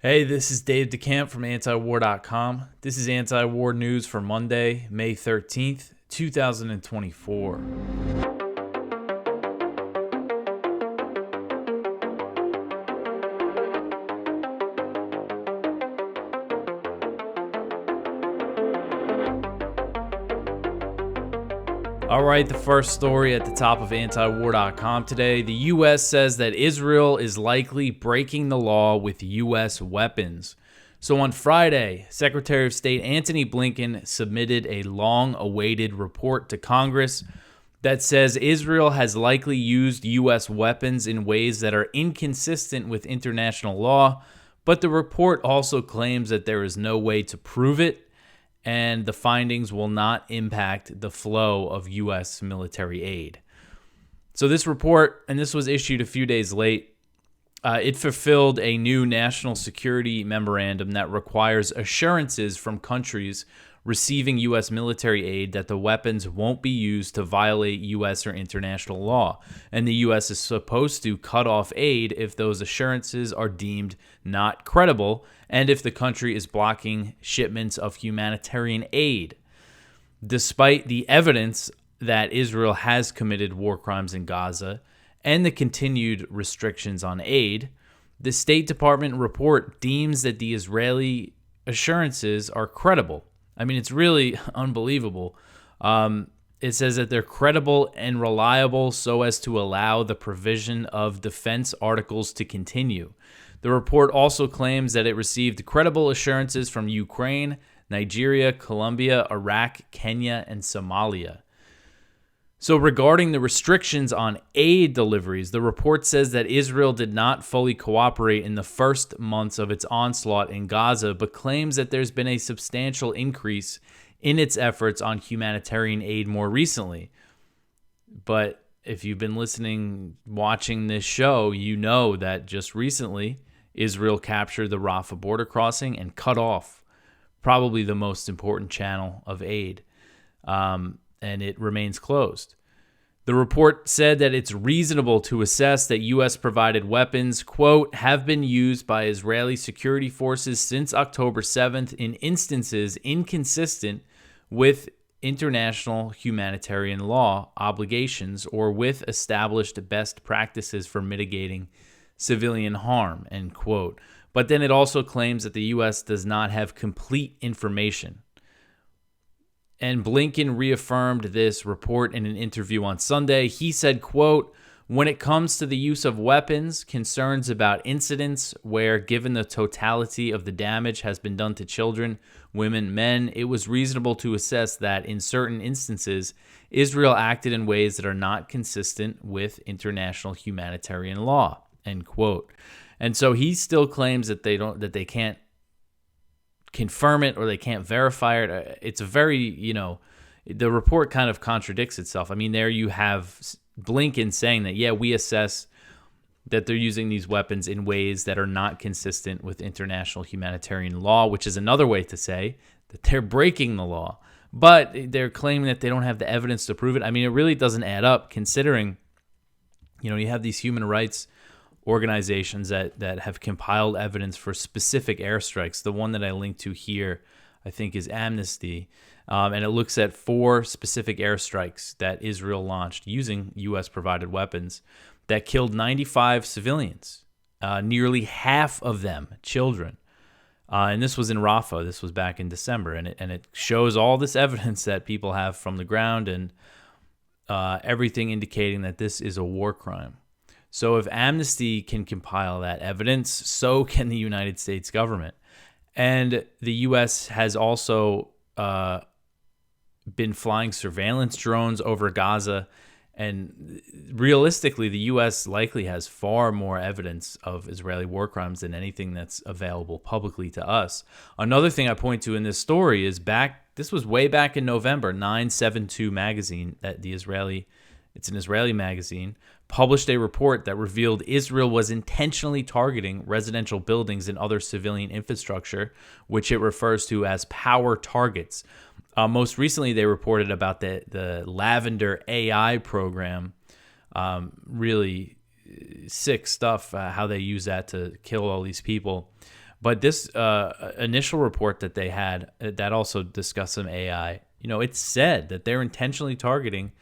Hey, this is Dave DeCamp from antiwar.com. This is anti-war news for Monday, May 13th, 2024. All right, the first story at the top of antiwar.com today. The U.S. says that Israel is likely breaking the law with U.S. weapons. So on Friday, Secretary of State Antony Blinken submitted a long-awaited report to Congress that says Israel has likely used U.S. weapons in ways that are inconsistent with international law, but the report also claims that there is no way to prove it, and the findings will not impact the flow of U.S. military aid. So this report, and this was issued a few days late, it fulfilled a new national security memorandum that requires assurances from countries receiving U.S. military aid that the weapons won't be used to violate U.S. or international law. And the U.S. is supposed to cut off aid if those assurances are deemed not credible and if the country is blocking shipments of humanitarian aid. Despite the evidence that Israel has committed war crimes in Gaza and the continued restrictions on aid, the State Department report deems that the Israeli assurances are credible. I mean, it's really unbelievable. It says that they're credible and reliable so as to allow the provision of defense articles to continue. The report also claims that it received credible assurances from Ukraine, Nigeria, Colombia, Iraq, Kenya, and Somalia. So regarding the restrictions on aid deliveries, the report says that Israel did not fully cooperate in the first months of its onslaught in Gaza, but claims that there's been a substantial increase in its efforts on humanitarian aid more recently. But if you've been watching this show, you know that just recently Israel captured the Rafah border crossing and cut off probably the most important channel of aid. And it remains closed. The report said that it's reasonable to assess that U.S.-provided weapons, quote, have been used by Israeli security forces since October 7th in instances inconsistent with international humanitarian law obligations or with established best practices for mitigating civilian harm, end quote. But then it also claims that the U.S. does not have complete information. And Blinken reaffirmed this report in an interview on Sunday. He said, quote, when it comes to the use of weapons, concerns about incidents where, given the totality of the damage has been done to children, women, men, it was reasonable to assess that in certain instances, Israel acted in ways that are not consistent with international humanitarian law, end quote. And so he still claims that they can't confirm it or they can't verify it. It's a very, the report kind of contradicts itself. I mean, there you have Blinken saying that, yeah, we assess that they're using these weapons in ways that are not consistent with international humanitarian law, which is another way to say that they're breaking the law. But they're claiming that they don't have the evidence to prove it. I mean, it really doesn't add up considering, you have these human rights organizations that have compiled evidence for specific airstrikes. The one that I linked to here, I think, is Amnesty, and it looks at 4 specific airstrikes that Israel launched using U.S.-provided weapons that killed 95 civilians, nearly half of them children. And this was in Rafah. This was back in December, and it shows all this evidence that people have from the ground and everything indicating that this is a war crime. So if Amnesty can compile that evidence, so can the United States government. And the U.S. has also been flying surveillance drones over Gaza. And realistically, the U.S. likely has far more evidence of Israeli war crimes than anything that's available publicly to us. Another thing I point to in this story is this was way back in November, 972 magazine, it's an Israeli magazine, published a report that revealed Israel was intentionally targeting residential buildings and other civilian infrastructure, which it refers to as power targets. Most recently, they reported about the Lavender AI program. Really sick stuff, how they use that to kill all these people. But this initial report that they had that also discussed some AI, it said that they're intentionally targeting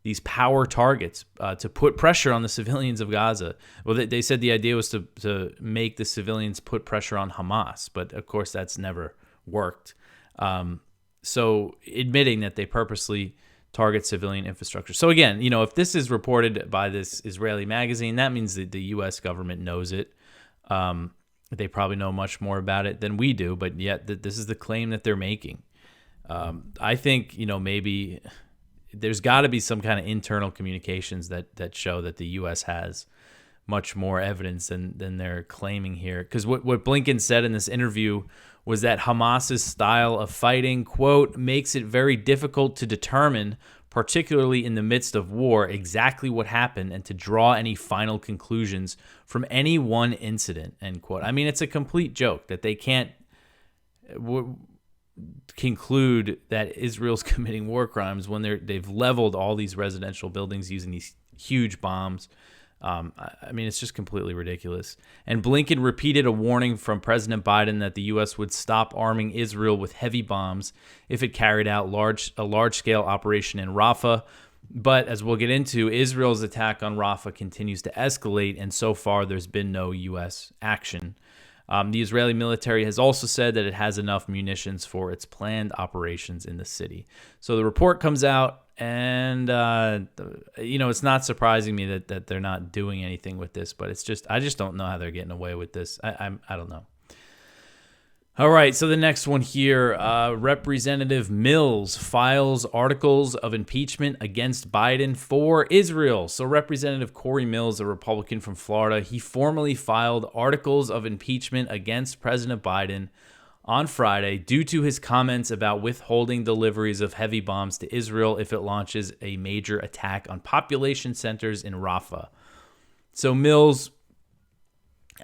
these power targets to put pressure on the civilians of Gaza. Well, they said the idea was to make the civilians put pressure on Hamas, but of course that's never worked. So admitting that they purposely target civilian infrastructure. So again, if this is reported by this Israeli magazine, that means that the U.S. government knows it. They probably know much more about it than we do, but yet this is the claim that they're making. I think, maybe there's got to be some kind of internal communications that show that the U.S. has much more evidence than they're claiming here. Because what Blinken said in this interview was that Hamas's style of fighting, quote, makes it very difficult to determine, particularly in the midst of war, exactly what happened and to draw any final conclusions from any one incident, end quote. I mean, it's a complete joke that they can't conclude that Israel's committing war crimes when they've leveled all these residential buildings using these huge bombs. I mean, it's just completely ridiculous. And Blinken repeated a warning from President Biden that the U.S. would stop arming Israel with heavy bombs if it carried out a large-scale operation in Rafah. But as we'll get into, Israel's attack on Rafah continues to escalate, and so far there's been no U.S. action. The Israeli military has also said that it has enough munitions for its planned operations in the city. So the report comes out, and it's not surprising me that they're not doing anything with this, but I just don't know how they're getting away with this. I don't know. All right, so the next one here, Representative Mills files articles of impeachment against Biden for Israel. So Representative Corey Mills, a Republican from Florida, he formally filed articles of impeachment against President Biden on Friday due to his comments about withholding deliveries of heavy bombs to Israel if it launches a major attack on population centers in Rafah. So Mills,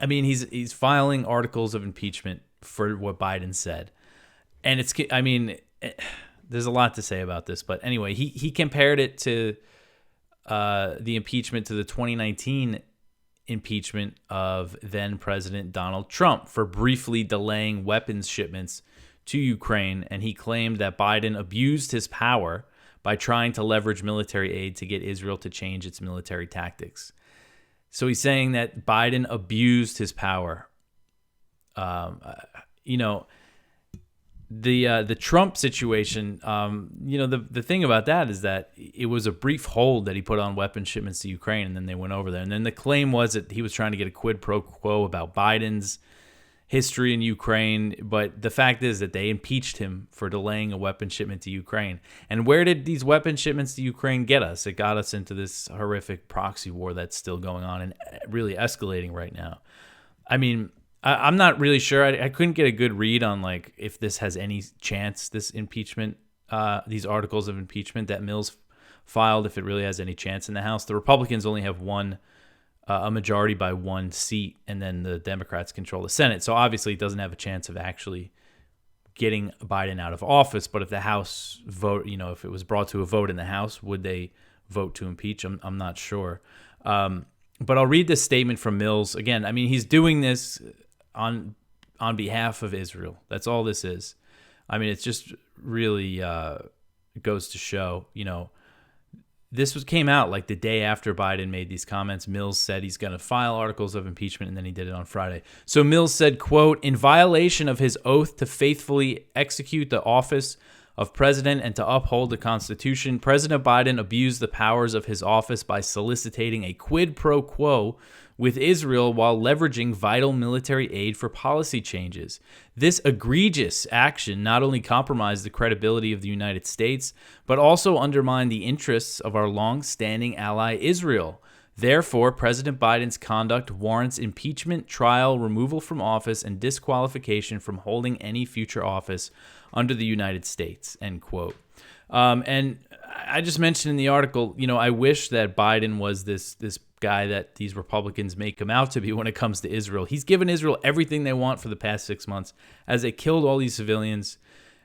he's filing articles of impeachment for what Biden said. And there's a lot to say about this, but anyway, he compared it to the impeachment to the 2019 impeachment of then President Donald Trump for briefly delaying weapons shipments to Ukraine. And he claimed that Biden abused his power by trying to leverage military aid to get Israel to change its military tactics. So he's saying that Biden abused his power. The Trump situation, the thing about that is that it was a brief hold that he put on weapon shipments to Ukraine, and then they went over there. And then the claim was that he was trying to get a quid pro quo about Biden's history in Ukraine. But the fact is that they impeached him for delaying a weapon shipment to Ukraine. And where did these weapon shipments to Ukraine get us? It got us into this horrific proxy war that's still going on and really escalating right now. I mean, I'm not really sure. I couldn't get a good read on if this has any chance, this impeachment, these articles of impeachment that Mills filed, if it really has any chance in the House. The Republicans only have a majority by one seat, and then the Democrats control the Senate. So obviously it doesn't have a chance of actually getting Biden out of office. But if the House vote, if it was brought to a vote in the House, would they vote to impeach him? I'm not sure. But I'll read this statement from Mills. Again, he's doing this on behalf of Israel. That's all this is. It's just really goes to show, this came out the day after Biden made these comments. Mills said he's going to file articles of impeachment, and then he did it on Friday. So Mills said, quote, in violation of his oath to faithfully execute the office of president and to uphold the Constitution, President Biden abused the powers of his office by soliciting a quid pro quo with Israel while leveraging vital military aid for policy changes. This egregious action not only compromised the credibility of the United States, but also undermined the interests of our long-standing ally Israel. Therefore, President Biden's conduct warrants impeachment, trial, removal from office, and disqualification from holding any future office under the United States, end quote. And I just mentioned in the article, I wish that Biden was this guy that these Republicans make him out to be when it comes to Israel. He's given Israel everything they want for the past 6 months as they killed all these civilians,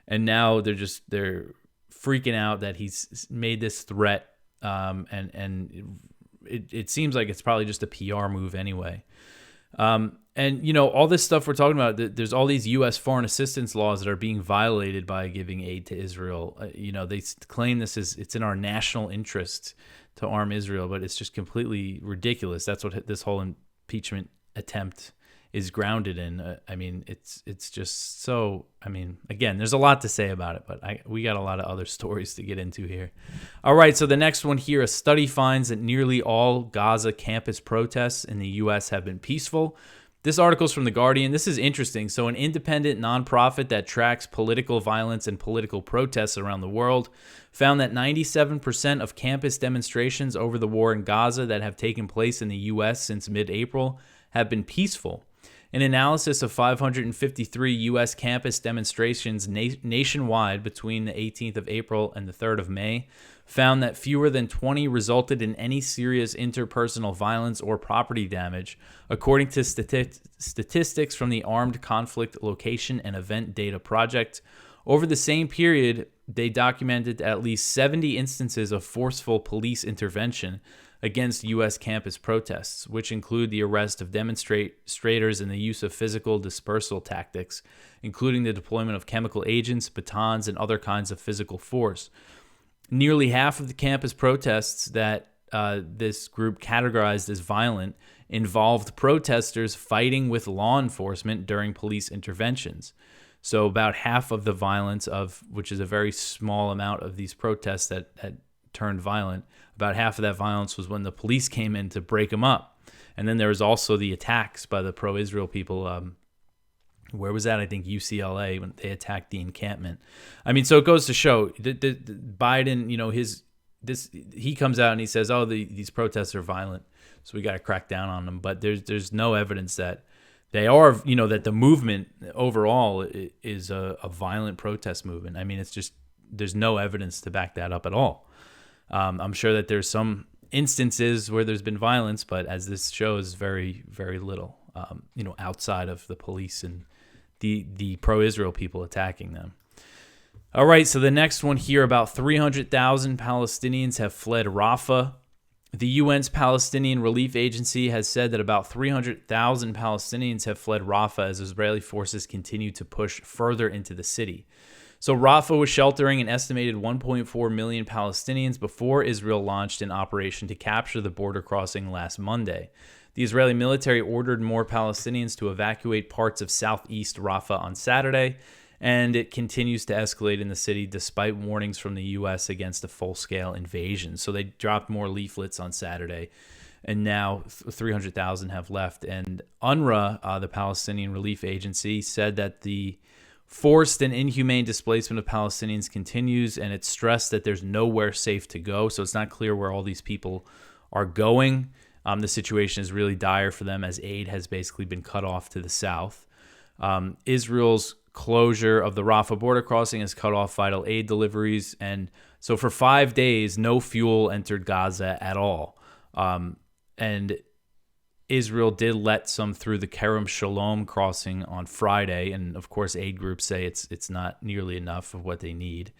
and now they're freaking out that he's made this threat, and it seems like it's probably just a PR move anyway. And, all this stuff we're talking about, there's all these U.S. foreign assistance laws that are being violated by giving aid to Israel. They claim it's in our national interest to arm Israel, but it's just completely ridiculous. That's what this whole impeachment attempt is grounded in. It's just so, again, there's a lot to say about it, but we got a lot of other stories to get into here. All right, so the next one here, a study finds that nearly all Gaza campus protests in the U.S. have been peaceful. This article is from The Guardian. This is interesting. So an independent nonprofit that tracks political violence and political protests around the world found that 97% of campus demonstrations over the war in Gaza that have taken place in the U.S. since mid-April have been peaceful. An analysis of 553 U.S. campus demonstrations nationwide between the 18th of April and the 3rd of May found that fewer than 20 resulted in any serious interpersonal violence or property damage, according to statistics from the Armed Conflict Location and Event Data Project. Over the same period, they documented at least 70 instances of forceful police intervention against U.S. campus protests, which include the arrest of demonstrators and the use of physical dispersal tactics, including the deployment of chemical agents, batons, and other kinds of physical force. Nearly half of the campus protests that this group categorized as violent involved protesters fighting with law enforcement during police interventions. So about half of the violence which is a very small amount of these protests that had turned violent, about half of that violence was when the police came in to break them up. And then there was also the attacks by the pro-Israel people. Where was that? I think UCLA, when they attacked the encampment. So it goes to show Biden, he comes out and he says, these protests are violent, so we got to crack down on them. But there's no evidence that they are, that the movement overall is a violent protest movement. It's just, there's no evidence to back that up at all. I'm sure that there's some instances where there's been violence, but as this shows, very, very little, outside of the police and the pro-Israel people attacking them. All right, so the next one here, about 300,000 Palestinians have fled Rafah. The UN's Palestinian Relief Agency has said that about 300,000 Palestinians have fled Rafah as Israeli forces continue to push further into the city. So Rafah was sheltering an estimated 1.4 million Palestinians before Israel launched an operation to capture the border crossing last Monday. The Israeli military ordered more Palestinians to evacuate parts of southeast Rafah on Saturday, and it continues to escalate in the city despite warnings from the U.S. against a full-scale invasion. So they dropped more leaflets on Saturday, and now 300,000 have left. And UNRWA, the Palestinian Relief Agency, said that the forced and inhumane displacement of Palestinians continues, and it stressed that there's nowhere safe to go. So it's not clear where all these people are going. The situation is really dire for them as aid has basically been cut off to the south. Israel's closure of the Rafah border crossing has cut off vital aid deliveries. And so for 5 days, no fuel entered Gaza at all. And Israel did let some through the Kerem Shalom crossing on Friday. And of course, aid groups say it's not nearly enough of what they need.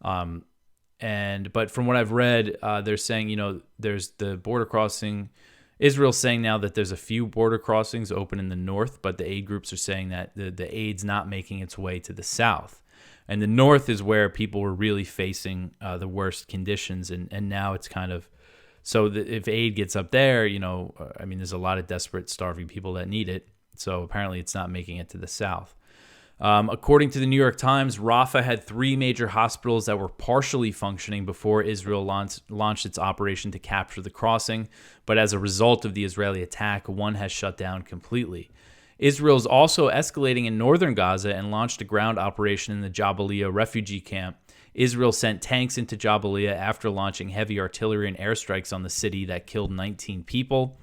But from what I've read, they're saying, there's the border crossing. Israel's saying now that there's a few border crossings open in the north, but the aid groups are saying that the aid's not making its way to the south. And the north is where people were really facing the worst conditions. And now it's kind of, so that if aid gets up there, there's a lot of desperate, starving people that need it. So apparently it's not making it to the south. According to the New York Times, Rafah had 3 major hospitals that were partially functioning before Israel launched its operation to capture the crossing. But as a result of the Israeli attack, one has shut down completely. Israel is also escalating in northern Gaza and launched a ground operation in the Jabalia refugee camp. Israel sent tanks into Jabalia after launching heavy artillery and airstrikes on the city that killed 19 people.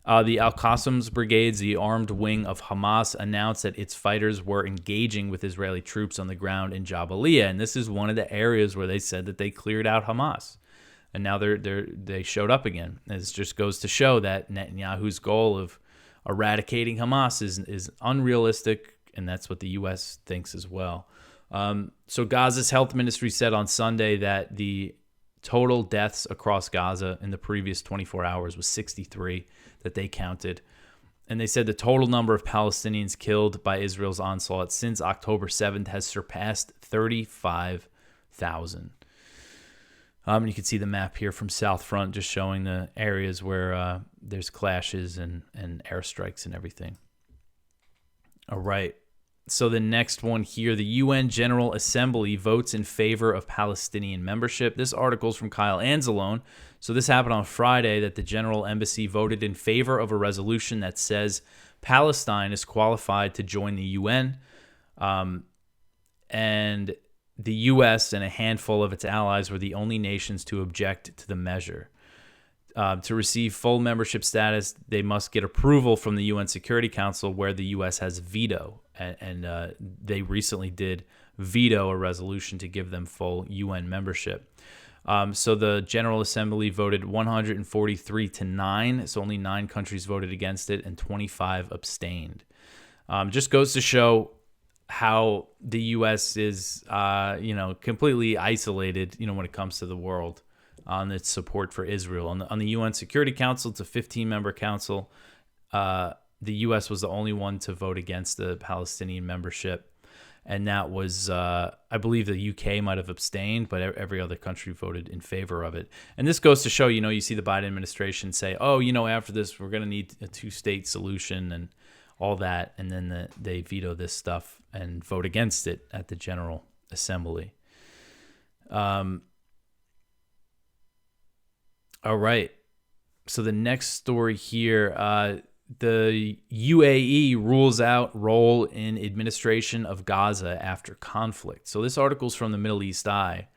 The Al-Qasam's brigades, the armed wing of Hamas, announced that its fighters were engaging with Israeli troops on the ground in Jabalia, and this is one of the areas where they said that they cleared out Hamas, and now they showed up again. This just goes to show that Netanyahu's goal of eradicating Hamas is unrealistic, and that's what the U.S. thinks as well. So Gaza's health ministry said on Sunday that the total deaths across Gaza in the previous 24 hours was 63 that they counted. And they said the total number of Palestinians killed by Israel's onslaught since October 7th has surpassed 35,000. And you can see the map here from South Front just showing the areas where there's clashes and airstrikes and everything. All right. So the next one here, the UN General Assembly votes in favor of Palestinian membership. This article is from Kyle Anzalone. So this happened on Friday that the General Embassy voted in favor of a resolution that says Palestine is qualified to join the UN. And the U.S. and a handful of its allies were the only nations to object to the measure. To receive full membership status, they must get approval from the UN Security Council, where the U.S. has veto. And they recently did veto a resolution to give them full UN membership. So the General Assembly voted 143 to 9. So only 9 countries voted against it and 25 abstained. Just goes to show how the U.S. is, completely isolated, when it comes to the world on its support for Israel. On the UN Security Council, it's a 15-member council. The U.S. was the only one to vote against the Palestinian membership. And that was, I believe the UK might have abstained, but every other country voted in favor of it. And this goes to show, you see the Biden administration say, after this, we're going to need a 2-state solution and all that. And then they veto this stuff and vote against it at the General Assembly. All right. So the next story here, the UAE rules out role in administration of Gaza after conflict. So this article is from the Middle East Eye.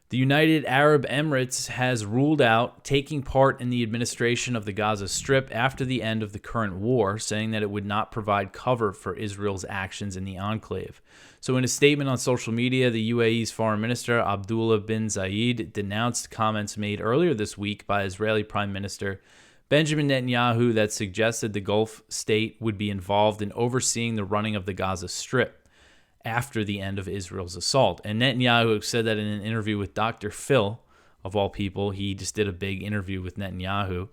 The United Arab Emirates has ruled out taking part in the administration of the Gaza Strip after the end of the current war, saying that it would not provide cover for Israel's actions in the enclave. So in a statement on social media, the UAE's Foreign Minister Abdullah bin Zayed denounced comments made earlier this week by Israeli Prime Minister Benjamin Netanyahu that suggested the Gulf state would be involved in overseeing the running of the Gaza Strip after the end of Israel's assault. And Netanyahu said that in an interview with Dr. Phil, of all people. He just did a big interview with Netanyahu.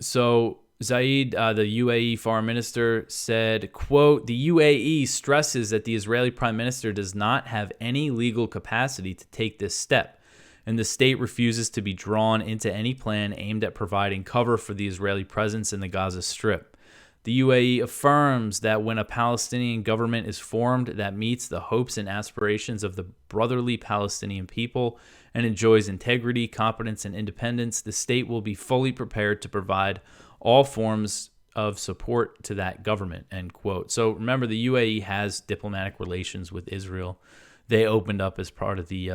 So Zayed, the UAE foreign minister, said, quote, "The UAE stresses that the Israeli prime minister does not have any legal capacity to take this step, and the state refuses to be drawn into any plan aimed at providing cover for the Israeli presence in the Gaza Strip. The UAE affirms that when a Palestinian government is formed that meets the hopes and aspirations of the brotherly Palestinian people and enjoys integrity, competence, and independence, the state will be fully prepared to provide all forms of support to that government," end quote. So remember, the UAE has diplomatic relations with Israel. They opened up as part of the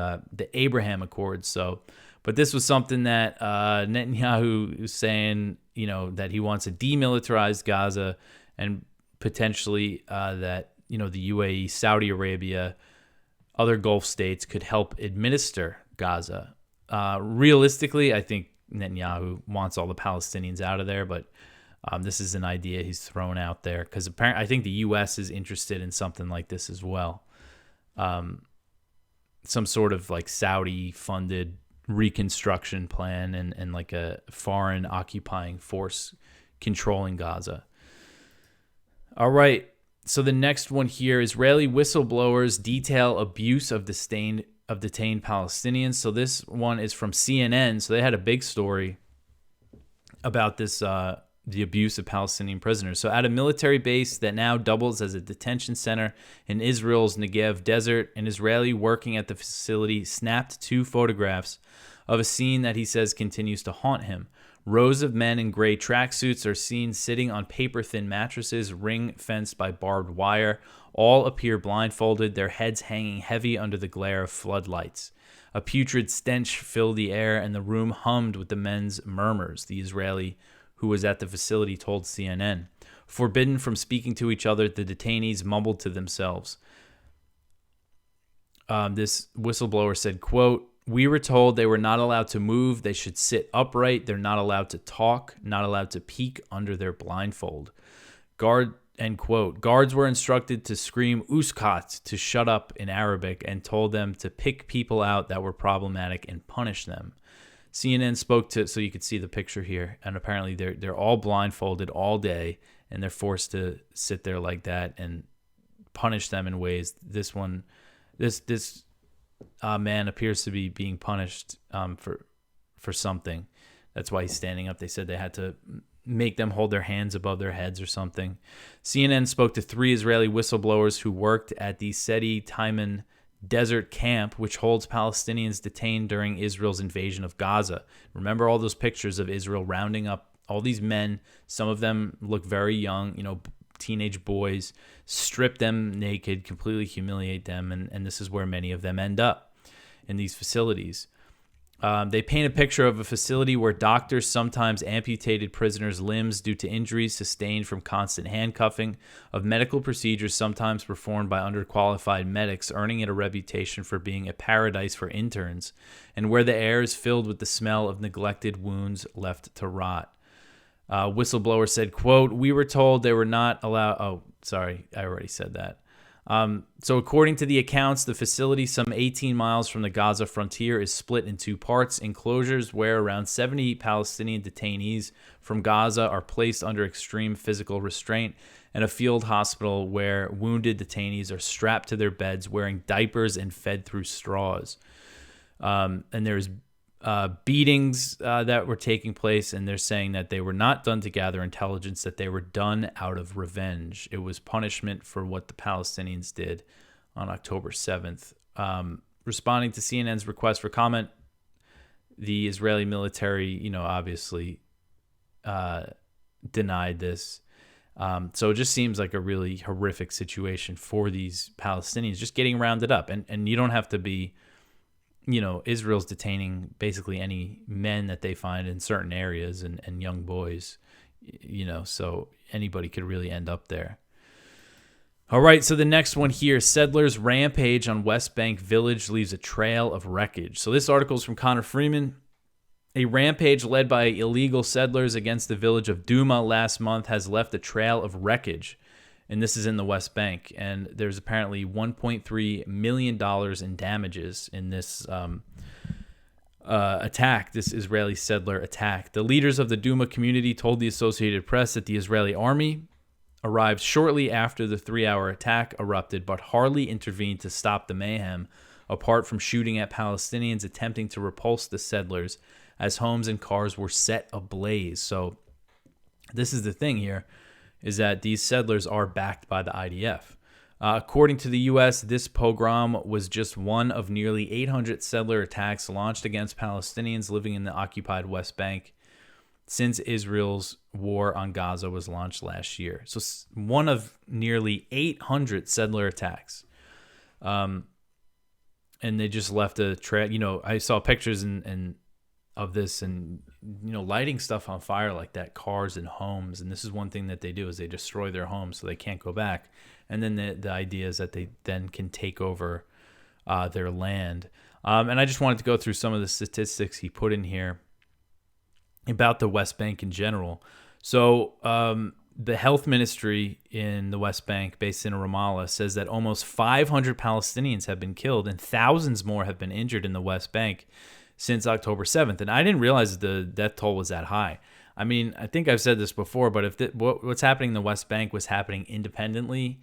Abraham Accords. So, but this was something that Netanyahu was saying, that he wants to demilitarize Gaza and potentially that, the UAE, Saudi Arabia, other Gulf states could help administer Gaza. Realistically, I think Netanyahu wants all the Palestinians out of there, but this is an idea he's thrown out there because apparently I think the U.S. is interested in something like this as well. Some sort of like Saudi-funded reconstruction plan and like a foreign occupying force controlling Gaza. All right. So the next one here, Israeli whistleblowers detail abuse of detained Palestinians. So this one is from CNN. So they had a big story about this, the abuse of Palestinian prisoners. So at a military base that now doubles as a detention center in Israel's Negev desert, an Israeli working at the facility snapped 2 photographs of a scene that he says continues to haunt him. Rows of men in gray tracksuits are seen sitting on paper-thin mattresses ring-fenced by barbed wire. All appear blindfolded, their heads hanging heavy under the glare of floodlights. A putrid stench filled the air, and the room hummed with the men's murmurs, the Israeli who was at the facility told CNN. Forbidden from speaking to each other, the detainees mumbled to themselves. This whistleblower said, quote, "We were told they were not allowed to move. They should sit upright. They're not allowed to talk, not allowed to peek under their blindfold." End quote. Guards were instructed to scream "Uskat" to shut up in Arabic and told them to pick people out that were problematic and punish them. CNN spoke to, so you could see the picture here, and apparently they're all blindfolded all day, and they're forced to sit there like that and punish them in ways. This man appears to be being punished for something. That's why he's standing up. They said they had to make them hold their hands above their heads or something. CNN spoke to 3 Israeli whistleblowers who worked at the Sidi Taiman desert camp, which holds Palestinians detained during Israel's invasion of Gaza. Remember all those pictures of Israel rounding up all these men. Some of them look very young, teenage boys, strip them naked, completely humiliate them, and this is where many of them end up, in these facilities. They paint a picture of a facility where doctors sometimes amputated prisoners' limbs due to injuries sustained from constant handcuffing, of medical procedures sometimes performed by underqualified medics, earning it a reputation for being a paradise for interns, and where the air is filled with the smell of neglected wounds left to rot. Whistleblower said, quote, "We were told they were not allowed..." Oh, sorry, I already said that. So according to the accounts, the facility, some 18 miles from the Gaza frontier, is split in 2 parts: enclosures where around 70 Palestinian detainees from Gaza are placed under extreme physical restraint, and a field hospital where wounded detainees are strapped to their beds wearing diapers and fed through straws. And there's beatings that were taking place, and they're saying that they were not done to gather intelligence, that they were done out of revenge. It was punishment for what the Palestinians did on October 7th. Responding to CNN's request for comment, the Israeli military, obviously denied this. So it just seems like a really horrific situation for these Palestinians, just getting rounded up. And you don't have to be... Israel's detaining basically any men that they find in certain areas and young boys, so anybody could really end up there. All right, so the next one here, settlers rampage on West Bank village leaves a trail of wreckage. So this article is from Connor Freeman. A rampage led by illegal settlers against the village of Duma last month has left a trail of wreckage. And this is in the West Bank, and there's apparently $1.3 million in damages in this attack, this Israeli settler attack. The leaders of the Duma community told the Associated Press that the Israeli army arrived shortly after the 3-hour attack erupted, but hardly intervened to stop the mayhem, apart from shooting at Palestinians attempting to repulse the settlers as homes and cars were set ablaze. So this is the thing here, is that these settlers are backed by the IDF. According to the U.S., this pogrom was just one of nearly 800 settler attacks launched against Palestinians living in the occupied West Bank since Israel's war on Gaza was launched last year. So one of nearly 800 settler attacks. And they just left a trail. I saw pictures of this and lighting stuff on fire like that, cars and homes, and this is one thing that they do, is they destroy their homes so they can't go back, and then the idea is that they then can take over their land. And I just wanted to go through some of the statistics he put in here about the West Bank in general. So the health ministry in the West Bank, based in Ramallah, says that almost 500 Palestinians have been killed and thousands more have been injured in the West Bank since October 7th. And I didn't realize the death toll was that high. I mean, I think I've said this before, but if what's happening in the West Bank was happening independently,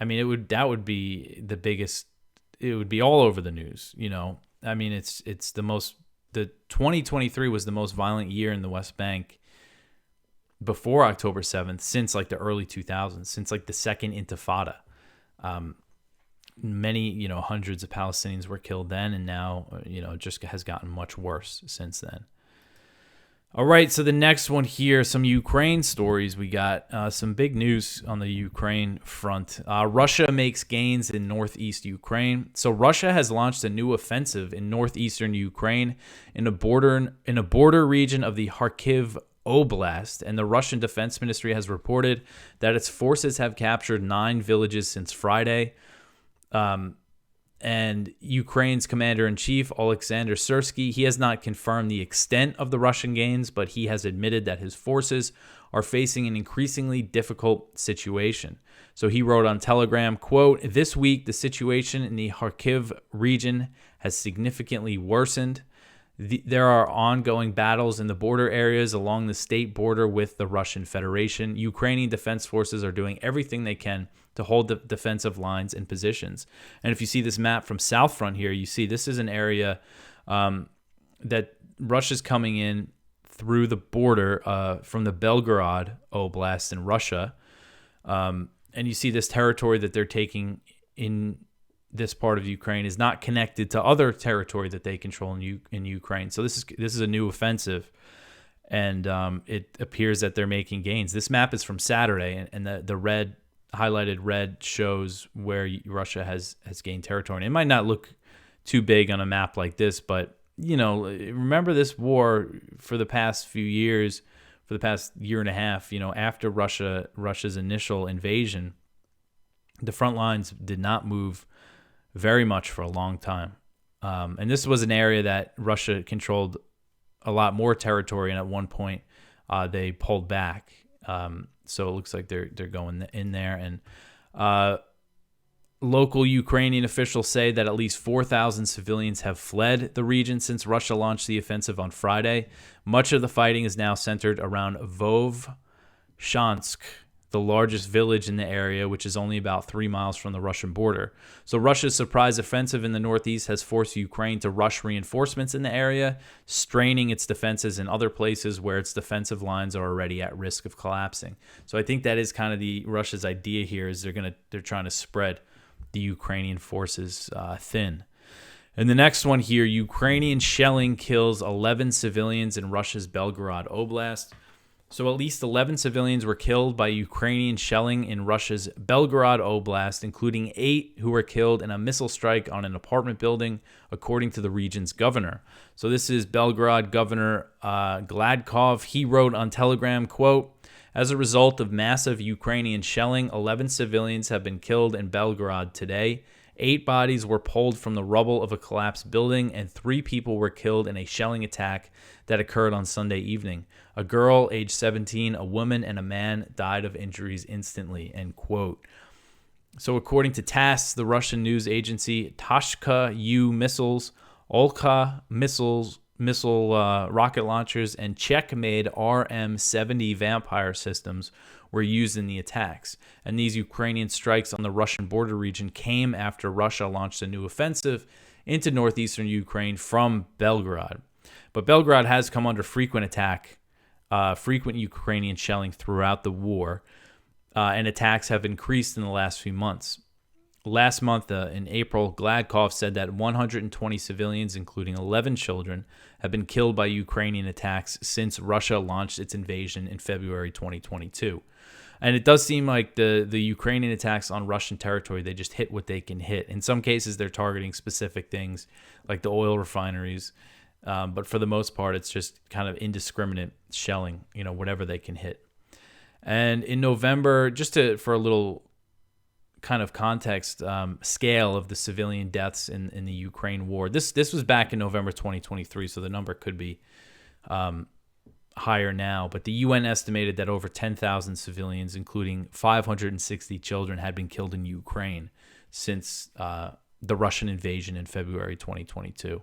I mean, that would be the biggest. It would be all over the news. I mean, it's the 2023 was the most violent year in the West Bank before October 7th since like the early 2000s, since like the second Intifada. Many, hundreds of Palestinians were killed then, and now, it just has gotten much worse since then. All right, so the next one here, some Ukraine stories. We got some big news on the Ukraine front. Russia makes gains in northeast Ukraine. So Russia has launched a new offensive in northeastern Ukraine in a border region of the Kharkiv Oblast, and the Russian Defense Ministry has reported that its forces have captured 9 villages since Friday. And Ukraine's commander-in-chief, Oleksandr Syrsky, he has not confirmed the extent of the Russian gains, but he has admitted that his forces are facing an increasingly difficult situation. So he wrote on Telegram, quote, "This week, the situation in the Kharkiv region has significantly worsened. There are ongoing battles in the border areas along the state border with the Russian Federation. Ukrainian defense forces are doing everything they can to hold the defensive lines and positions. And if you see this map from South Front here, you see this is an area that Russia's coming in through the border from the Belgorod Oblast in Russia. And you see this territory that they're taking in this part of Ukraine is not connected to other territory that they control in Ukraine. So this is a new offensive, and it appears that they're making gains. This map is from Saturday, and the red, highlighted red, shows where Russia has gained territory. And it might not look too big on a map like this, but remember this war for the past few years, for the past year and a half. After Russia's initial invasion, the front lines did not move very much for a long time. And this was an area that Russia controlled a lot more territory, and at one point they pulled back. So it looks like they're going in there. And local Ukrainian officials say that at least 4,000 civilians have fled the region since Russia launched the offensive on Friday. Much of the fighting is now centered around Vovchansk, the largest village in the area, which is only about 3 miles from the Russian border. So Russia's surprise offensive in the northeast has forced Ukraine to rush reinforcements in the area, straining its defenses in other places where its defensive lines are already at risk of collapsing. So I think that is kind of the Russia's idea here, is they're trying to spread the Ukrainian forces thin. And the next one here, Ukrainian shelling kills 11 civilians in Russia's Belgorod Oblast. So at least 11 civilians were killed by Ukrainian shelling in Russia's Belgorod Oblast, including 8 who were killed in a missile strike on an apartment building, according to the region's governor. So this is Belgorod Governor Gladkov. He wrote on Telegram, quote, "As a result of massive Ukrainian shelling, 11 civilians have been killed in Belgorod today. 8 bodies were pulled from the rubble of a collapsed building, and 3 people were killed in a shelling attack that occurred on Sunday evening. A girl, age 17, a woman, and a man died of injuries instantly," end quote. So according to TASS, the Russian news agency, Tashka-U missiles, Olka missile rocket launchers, and Czech-made RM-70 Vampire systems were used in the attacks. And these Ukrainian strikes on the Russian border region came after Russia launched a new offensive into northeastern Ukraine from Belgorod. But Belgorod has come under frequent Ukrainian shelling throughout the war, and attacks have increased in the last few months. Last month, in April, Gladkov said that 120 civilians, including 11 children, have been killed by Ukrainian attacks since Russia launched its invasion in February 2022. And it does seem like the Ukrainian attacks on Russian territory, they just hit what they can hit. In some cases, they're targeting specific things like the oil refineries. But for the most part, it's just kind of indiscriminate shelling, whatever they can hit. And in November, for a little kind of context, scale of the civilian deaths in the Ukraine war, this was back in November 2023, so the number could be higher now. But the UN estimated that over 10,000 civilians, including 560 children, had been killed in Ukraine since the Russian invasion in February 2022.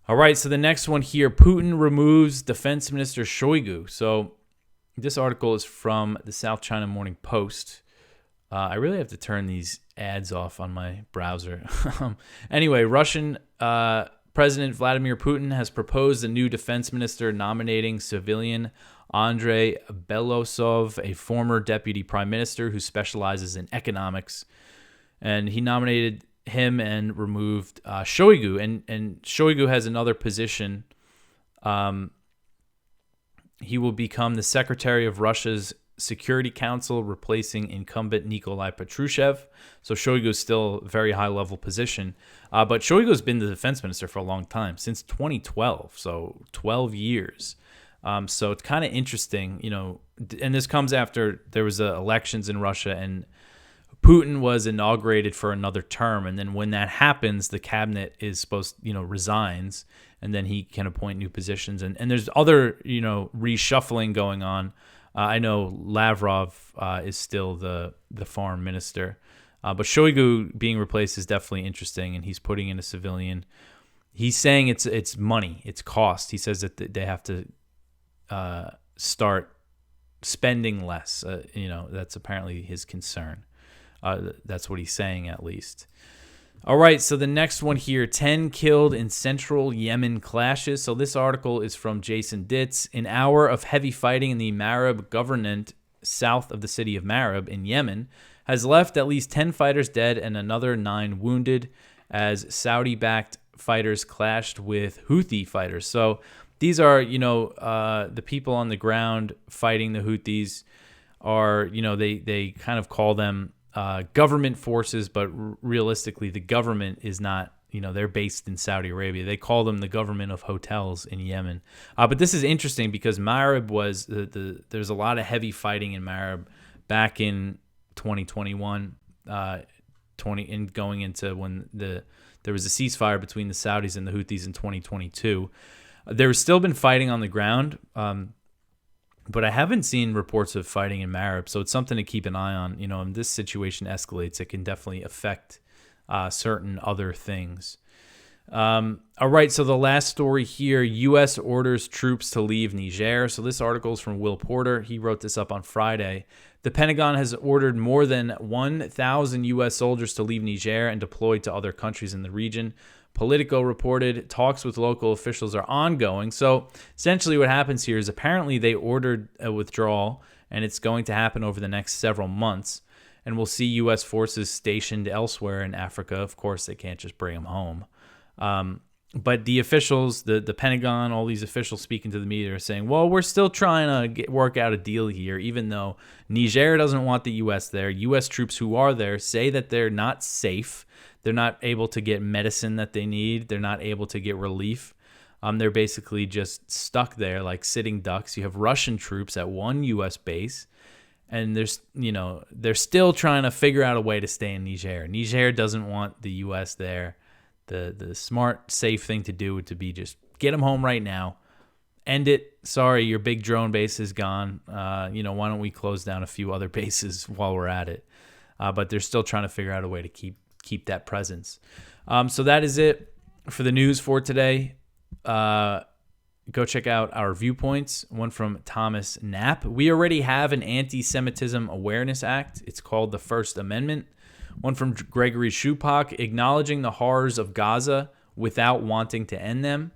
All right, so the next one here, Putin removes Defense Minister Shoigu. So this article is from the South China Morning Post. I really have to turn these ads off on my browser. Anyway, Russian President Vladimir Putin has proposed a new defense minister, nominating civilian Andrei Belosov, a former deputy prime minister who specializes in economics. And he nominated him and removed Shoigu. And Shoigu has another position. He will become the secretary of Russia's Security Council, replacing incumbent Nikolai Patrushev. So Shoigu is still a very high-level position. But Shoigu has been the defense minister for a long time, since 2012, so 12 years. So it's kind of interesting, and this comes after there was elections in Russia, and Putin was inaugurated for another term. And then when that happens, the cabinet is supposed, resigns, and then he can appoint new positions. And there's other, reshuffling going on. I know Lavrov is still the foreign minister. But Shoigu being replaced is definitely interesting, and he's putting in a civilian. He's saying it's money, it's cost. He says that they have to start spending less. That's apparently his concern. That's what he's saying, at least. All right, so the next one here, 10 killed in central Yemen clashes. So this article is from Jason Ditz. An hour of heavy fighting in the Marib Governorate south of the city of Marib in Yemen has left at least 10 fighters dead and another 9 wounded as Saudi-backed fighters clashed with Houthi fighters. So these are, the people on the ground fighting the Houthis are, they kind of call them government forces, but realistically, the government is not, they're based in Saudi Arabia. They call them the government of hotels in Yemen. But this is interesting because Marib was, there's a lot of heavy fighting in Marib back in 2021, going into when there was a ceasefire between the Saudis and the Houthis in 2022. There's still been fighting on the ground, but I haven't seen reports of fighting in Marib, so it's something to keep an eye on. When this situation escalates, it can definitely affect certain other things. All right, so the last story here, U.S. orders troops to leave Niger. So this article is from Will Porter. He wrote this up on Friday. The Pentagon has ordered more than 1,000 U.S. soldiers to leave Niger and deploy to other countries in the region. Politico reported talks with local officials are ongoing. So essentially what happens here is apparently they ordered a withdrawal, and it's going to happen over the next several months. And we'll see U.S. forces stationed elsewhere in Africa. Of course, they can't just bring them home. But the officials, the Pentagon, all these officials speaking to the media are saying, well, we're still trying to work out a deal here, even though Niger doesn't want the U.S. there. U.S. troops who are there say that they're not safe. They're not able to get medicine that they need. They're not able to get relief. They're basically just stuck there like sitting ducks. You have Russian troops at one U.S. base, and they're still trying to figure out a way to stay in Niger. Niger doesn't want the U.S. there. The smart, safe thing to do would to be just get them home right now. End it. Sorry, your big drone base is gone. Why don't we close down a few other bases while we're at it? But they're still trying to figure out a way to keep that presence. So that is it for the news for today. Go check out our Viewpoints, one from Thomas Knapp. We already have an Anti-Semitism Awareness Act. It's called the First Amendment. One from Gregory Shupak, acknowledging the horrors of Gaza without wanting to end them.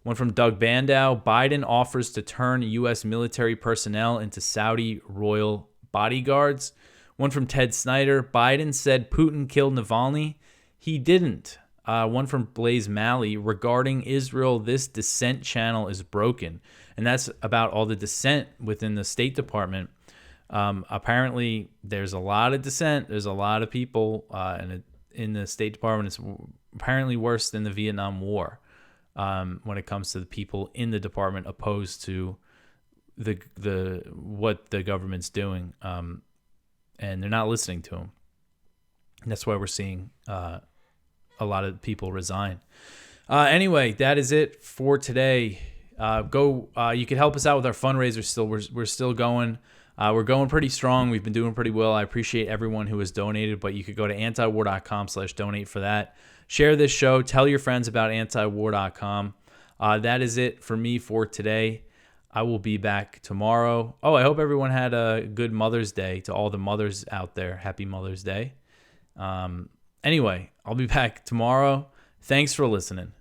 One from Doug Bandow, Biden offers to turn U.S. military personnel into Saudi royal bodyguards. One from Ted Snyder, Biden said Putin killed Navalny. He didn't. One from Blaze Malley, regarding Israel, this dissent channel is broken. And that's about all the dissent within the State Department. Apparently, there's a lot of dissent. There's a lot of people in the State Department. It's apparently worse than the Vietnam War when it comes to the people in the department opposed to what the government's doing. And they're not listening to them. And that's why we're seeing a lot of people resign. Anyway, that is it for today. You can help us out with our fundraiser still. We're still going. We're going pretty strong. We've been doing pretty well. I appreciate everyone who has donated, but you could go to antiwar.com/donate for that. Share this show. Tell your friends about antiwar.com. That is it for me for today. I will be back tomorrow. Oh, I hope everyone had a good Mother's Day. To all the mothers out there, happy Mother's Day. Anyway, I'll be back tomorrow. Thanks for listening.